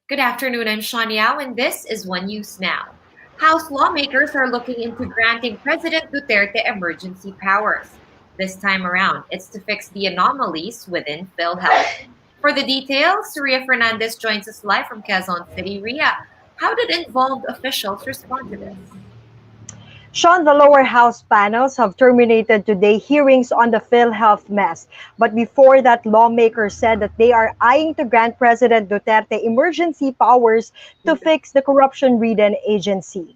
Good afternoon, I'm Sean Yao, and this is One News Now. House lawmakers are looking into granting President Duterte emergency powers. This time around, it's to fix the anomalies within PhilHealth. For the details, Ria Fernandez joins us live from Quezon City. Ria, how did involved officials respond to this? Sean, the lower house panels have terminated today hearings on the PhilHealth mess. But before that, lawmakers said that they are eyeing to grant President Duterte emergency powers to fix the corruption-ridden agency.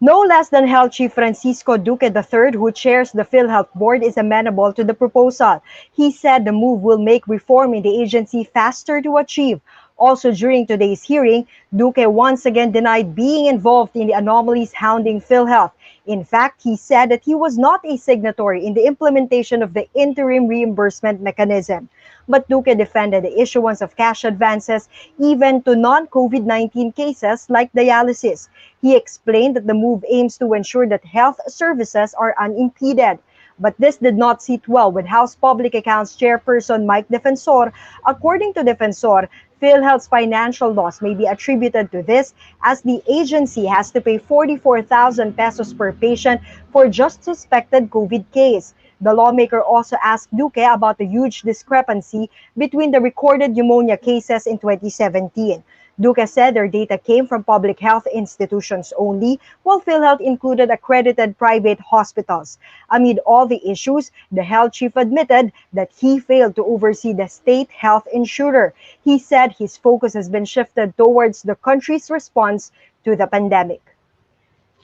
No less than Health Chief Francisco Duque III, who chairs the PhilHealth Board, is amenable to the proposal. He said the move will make reform in the agency faster to achieve. Also during today's hearing, Duque once again denied being involved in the anomalies hounding PhilHealth. In fact, he said that he was not a signatory in the implementation of the interim reimbursement mechanism. But Duque defended the issuance of cash advances even to non-COVID-19 cases like dialysis. He explained that the move aims to ensure that health services are unimpeded. But this did not sit well with House Public Accounts Chairperson Mike Defensor. According to Defensor, PhilHealth's financial loss may be attributed to this as the agency has to pay 44,000 pesos per patient for just suspected COVID case. The lawmaker also asked Duque about the huge discrepancy between the recorded pneumonia cases in 2017. Duque said their data came from public health institutions only, while PhilHealth included accredited private hospitals. Amid all the issues, the health chief admitted that he failed to oversee the state health insurer. He said his focus has been shifted towards the country's response to the pandemic.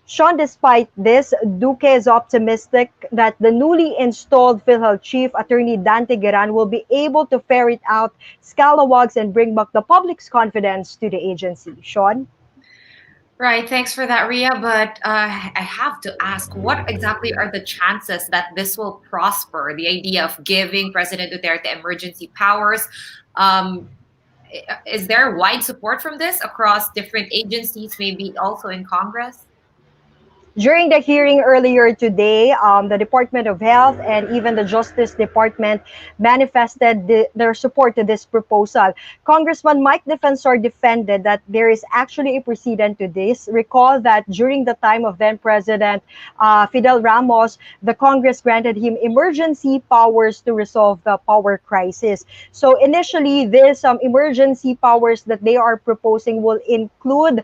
Sean, despite this, Duque is optimistic that the newly installed PhilHealth Chief Attorney Dante Geran will be able to ferret out scalawags and bring back the public's confidence to the agency. Sean? Right, thanks for that, Ria. But I have to ask, what exactly are the chances that this will prosper? The idea of giving President Duterte emergency powers. Is there wide support from this across different agencies, maybe also in Congress? During the hearing earlier today, the Department of Health and even the Justice Department manifested their support to this proposal. Congressman Mike Defensor defended that there is actually a precedent to this. Recall that during the time of then President Fidel Ramos, the Congress granted him emergency powers to resolve the power crisis. So initially, this emergency powers that they are proposing will include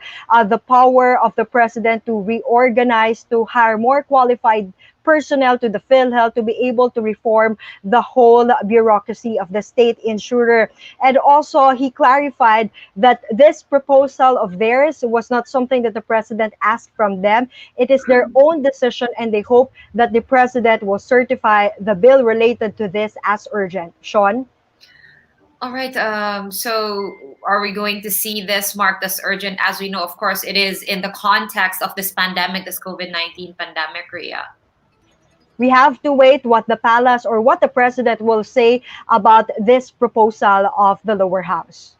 the power of the president to reorganize, to hire more qualified personnel to the PhilHealth to be able to reform the whole bureaucracy of the state insurer. And also, he clarified that this proposal of theirs was not something that the president asked from them. It is their own decision, and they hope that the president will certify the bill related to this as urgent. Sean? All right. So are we going to see this marked as urgent? As we know, of course, it is in the context of this pandemic, this COVID-19 pandemic, Ria. We have to wait what the palace or what the president will say about this proposal of the lower house.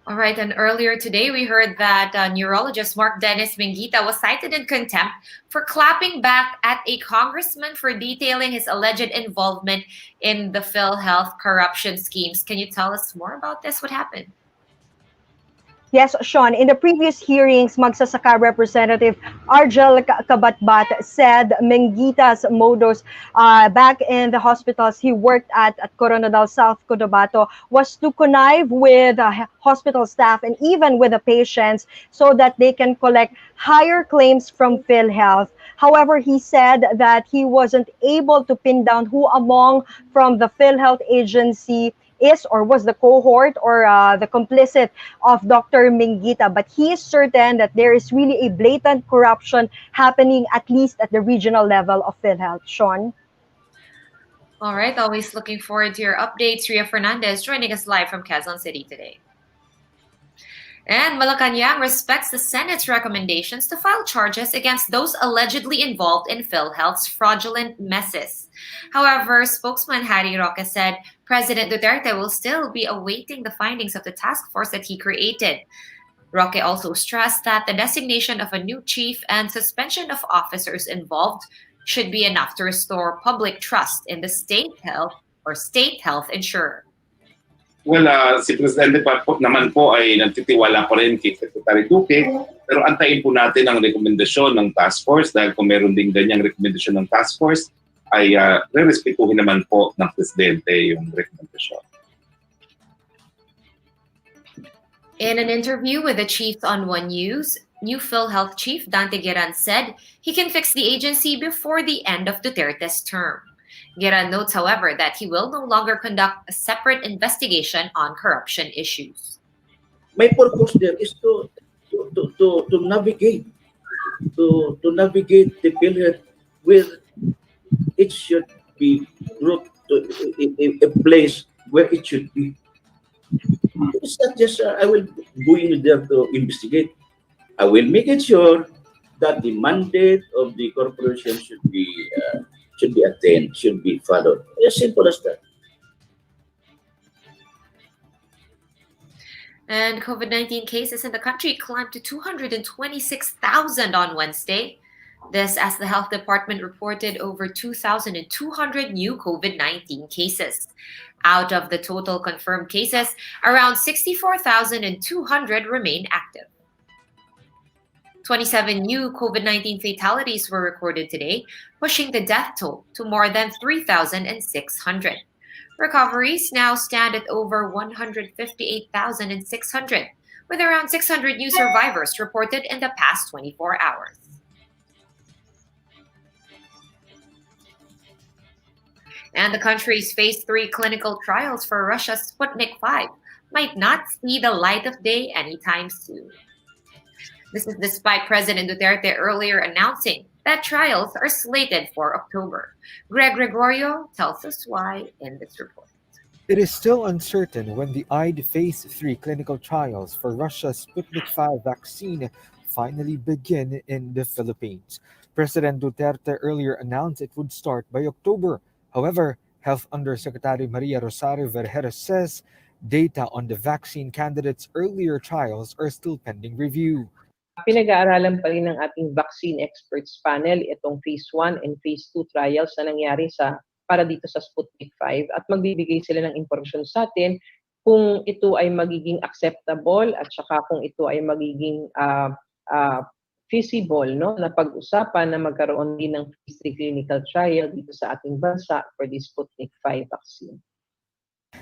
All right, and earlier today we heard that neurologist Mark Dennis Mingita was cited in contempt for clapping back at a congressman for detailing his alleged involvement in the PhilHealth corruption schemes. Can you tell us more about this? What happened? Yes, Sean, in the previous hearings, Magsasaka Representative Argel Kabatbat said Mengita's modus back in the hospitals he worked at Coronadal, South Cotabato, was to connive with hospital staff and even with the patients so that they can collect higher claims from PhilHealth. However, he said that he wasn't able to pin down who among from the PhilHealth agency is or was the cohort or the complicit of Dr. Mingita, but he is certain that there is really a blatant corruption happening at least at the regional level of PhilHealth. Sean? All right, always looking forward to your updates. Ria Fernandez joining us live from Quezon City today. And Malacanang respects the Senate's recommendations to file charges against those allegedly involved in PhilHealth's fraudulent messes. However, spokesman Harry Roque said President Duterte will still be awaiting the findings of the task force that he created. Roque also stressed that the designation of a new chief and suspension of officers involved should be enough to restore public trust in the state health insurer. Well, si Presidente pa po, naman po ay nagtitiwala pa rin kay Secretary Duque, pero antayin po natin ang rekomendasyon ng task force dahil kung meron ding ganyang rekomendasyon ng task force, ay re-respetuhin naman po ng Presidente yung rekomendasyon. In an interview with the Chief on One News, new PhilHealth Chief Dante Gueran said he can fix the agency before the end of Duterte's term. Gueran notes, however, that he will no longer conduct a separate investigation on corruption issues. My purpose there is to navigate the PhilHealth with it should be brought to a place where it should be. It's not just I will go in there to investigate. I will make it sure that the mandate of the corporation should be attained, should be followed. As simple as that. And COVID-19 cases in the country climbed to 226,000 on Wednesday. This as the health department reported over 2,200 new COVID-19 cases. Out of the total confirmed cases, around 64,200 remain active. 27 new COVID-19 fatalities were recorded today, pushing the death toll to more than 3,600. Recoveries now stand at over 158,600, with around 600 new survivors reported in the past 24 hours. And the country's phase 3 clinical trials for Russia's Sputnik 5 might not see the light of day anytime soon. This is despite President Duterte earlier announcing that trials are slated for October. Greg Gregorio tells us why in this report. It is still uncertain when the eyed phase 3 clinical trials for Russia's Sputnik 5 vaccine finally begin in the Philippines. President Duterte earlier announced it would start by October. However, Health Undersecretary Maria Rosario Vergara says data on the vaccine candidates' earlier trials are still pending review. Pinag-aaralan pa rin ng ating vaccine experts panel itong phase 1 and phase 2 trials na nangyari para dito sa Sputnik 5 at magbibigay sila ng impormasyon sa atin kung ito ay magiging acceptable at saka kung ito ay magiging feasible, no, na pag-usapan na magkaroon din ng phase 3 clinical trial dito sa ating bansa for the Sputnik 5 vaccine.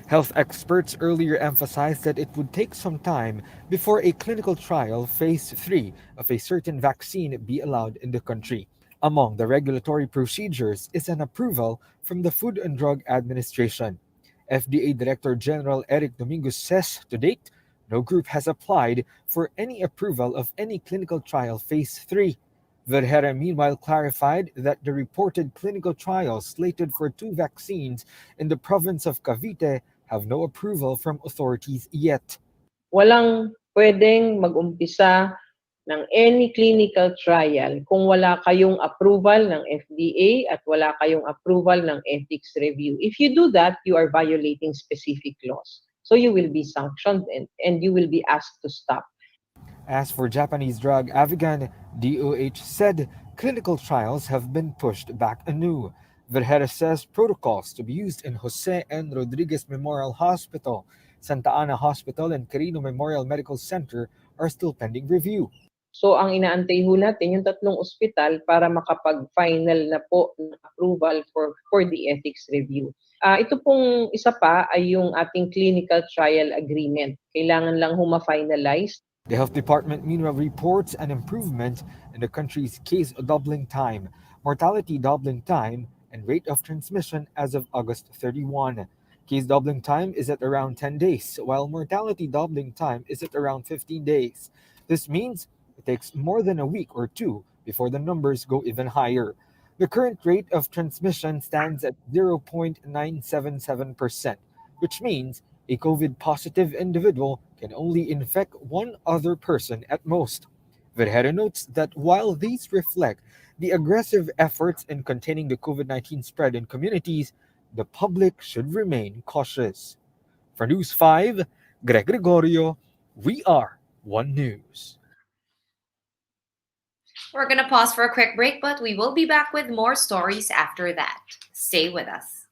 Health experts earlier emphasized that it would take some time before a clinical trial phase 3 of a certain vaccine be allowed in the country. Among the regulatory procedures is an approval from the Food and Drug Administration. FDA Director General Eric Domingos says to date, no group has applied for any approval of any clinical trial phase 3. Vergara meanwhile clarified that the reported clinical trials slated for 2 vaccines in the province of Cavite have no approval from authorities yet. Walang pwedeng mag-umpisa ng any clinical trial kung wala kayong approval ng FDA at wala kayong approval ng ethics review. If you do that, you are violating specific laws. So you will be sanctioned and you will be asked to stop. As for Japanese drug Avigan, DOH said clinical trials have been pushed back anew. Vergara says protocols to be used in Jose N. Rodriguez Memorial Hospital, Santa Ana Hospital, and Carino Memorial Medical Center are still pending review. So ang inaantay ho natin yung tatlong ospital para makapag-final na po ng approval for the ethics review. Ito pong isa pa ay yung ating clinical trial agreement. Kailangan lang ho ma-finalize. The health department meanwhile reports an improvement in the country's case doubling time, mortality doubling time, and rate of transmission as of August 31. Case doubling time is at around 10 days, while mortality doubling time is at around 15 days. This means it takes more than a week or two before the numbers go even higher. The current rate of transmission stands at 0.977%, which means a COVID-positive individual can only infect one other person at most. Vergara notes that while these reflect the aggressive efforts in containing the COVID-19 spread in communities, the public should remain cautious. For News 5, Greg Gregorio, we are One News. We're going to pause for a quick break, but we will be back with more stories after that. Stay with us.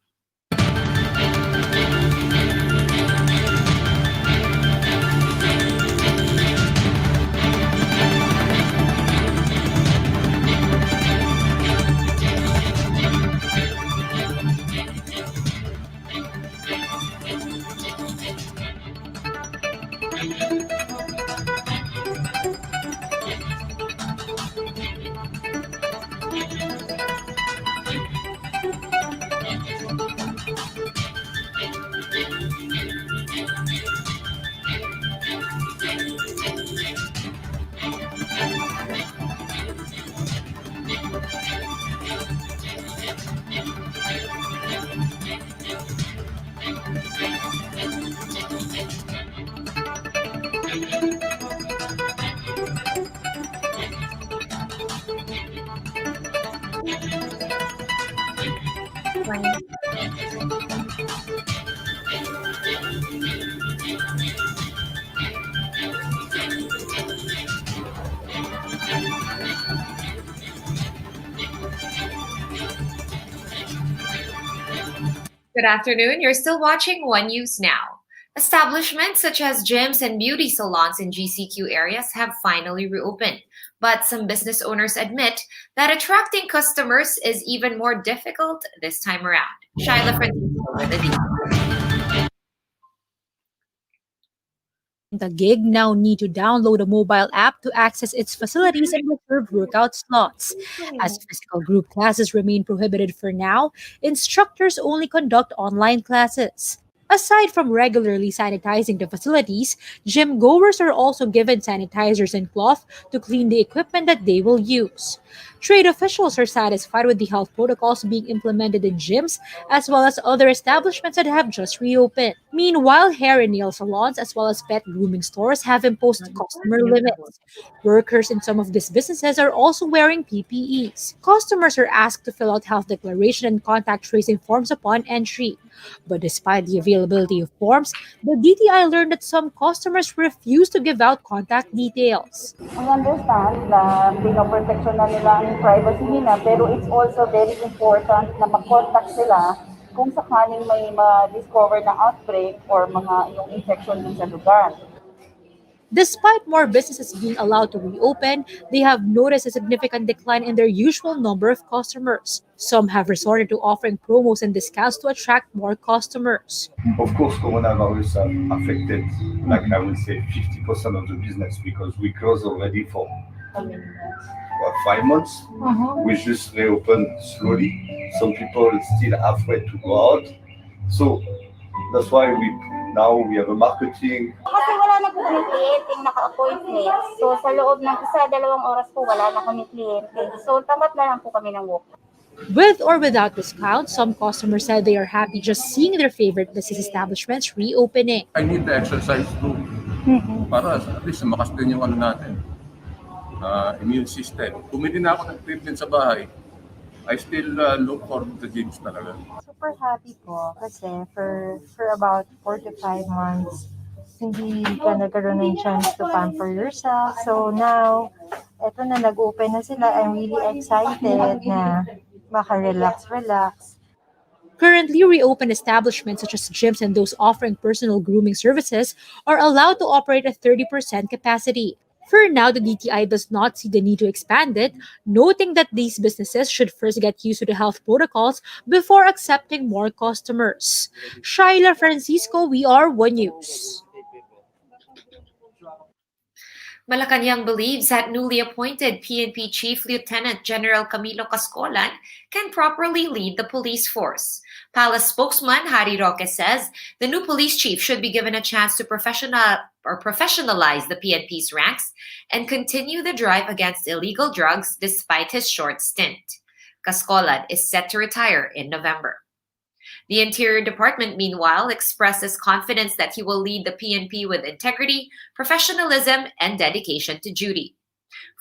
Good afternoon. You're still watching One News Now. Establishments such as gyms and beauty salons in GCQ areas have finally reopened, but some business owners admit that attracting customers is even more difficult this time around. Shyla Francisco with the details. The gig now need to download a mobile app to access its facilities and reserve workout slots. As physical group classes remain prohibited for now, instructors only conduct online classes. Aside from regularly sanitizing the facilities, gym goers are also given sanitizers and cloth to clean the equipment that they will use. Trade officials are satisfied with the health protocols being implemented in gyms as well as other establishments that have just reopened. Meanwhile, hair and nail salons as well as pet grooming stores have imposed customer limits. Workers in some of these businesses are also wearing PPEs. Customers are asked to fill out health declaration and contact tracing forms upon entry. But despite the availability of forms, the DTI learned that some customers refuse to give out contact details. We understand na pinoprotection na nila ang privacy nila, pero it's also very important na mag-contact sila kung sakaling may ma-discover na outbreak or mga yung infection din sa lugar. Despite more businesses being allowed to reopen, they have noticed a significant decline in their usual number of customers. Some have resorted to offering promos and discounts to attract more customers. Of course, coronavirus affected, like I would say, 50% of the business because we closed already for 5 months. We just reopened slowly. Some people are still afraid to go out. So that's why now we have a marketing. Kasi wala na po kami kliyenteng naka-appointment. So sa loob ng 1-2 oras po wala na kami kliyente. So tamat na lang po kami ng walk. With or without discounts, some customers said they are happy just seeing their favorite business establishments reopening. I need the exercise too. Para at least makas din yung ano natin. immune system. Bumili na ako ng treatment sa bahay. I still look forward to gyms talaga. Super happy po kasi for about 4 to 5 months, hindi ka nagkaroon ng chance to pamper yourself. So now, eto na, nag-open na sila. I'm really excited na maka-relax. Currently, reopened establishments such as gyms and those offering personal grooming services are allowed to operate at 30% capacity. For now, the DTI does not see the need to expand it, noting that these businesses should first get used to the health protocols before accepting more customers. Shaila Francisco, we are One News. Malacanang believes that newly appointed PNP Chief Lieutenant General Camilo Cascolan can properly lead the police force. Palace spokesman Harry Roque says the new police chief should be given a chance to professionalize the PNP's ranks and continue the drive against illegal drugs despite his short stint. Cascolan is set to retire in November. The Interior Department, meanwhile, expresses confidence that he will lead the PNP with integrity, professionalism, and dedication to duty.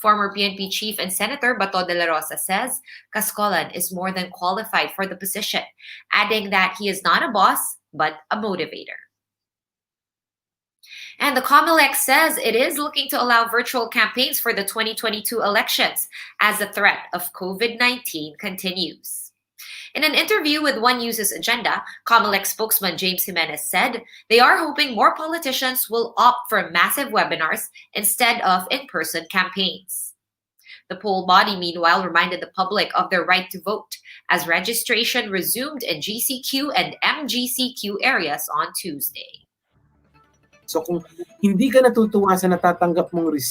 Former PNP Chief and Senator Bato de la Rosa says Cascolan is more than qualified for the position, adding that he is not a boss, but a motivator. And the COMELEC says it is looking to allow virtual campaigns for the 2022 elections as the threat of COVID-19 continues. In an interview with One News's Agenda, COMELEC spokesman James Jimenez said they are hoping more politicians will opt for massive webinars instead of in-person campaigns. The poll body, meanwhile, reminded the public of their right to vote as registration resumed in GCQ and MGCQ areas on Tuesday. So kung hindi ka natutuwa sa natatanggap mong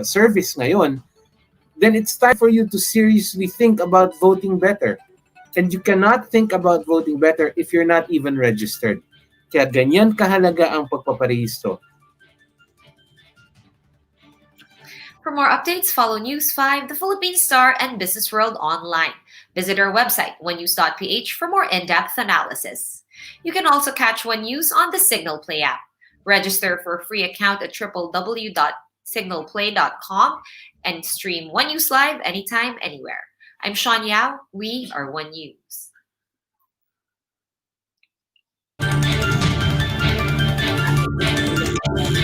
service ngayon, then it's time for you to seriously think about voting better. And you cannot think about voting better if you're not even registered. Kaya ganyan kahalaga ang pagpaparehistro. For more updates, follow News 5, The Philippine Star, and Business World online. Visit our website, onenews.ph, for more in-depth analysis. You can also catch One News on the Signal Play app. Register for a free account at www.signalplay.com and stream One News live anytime, anywhere. I'm Sean Yao. We are One News.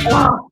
Wow.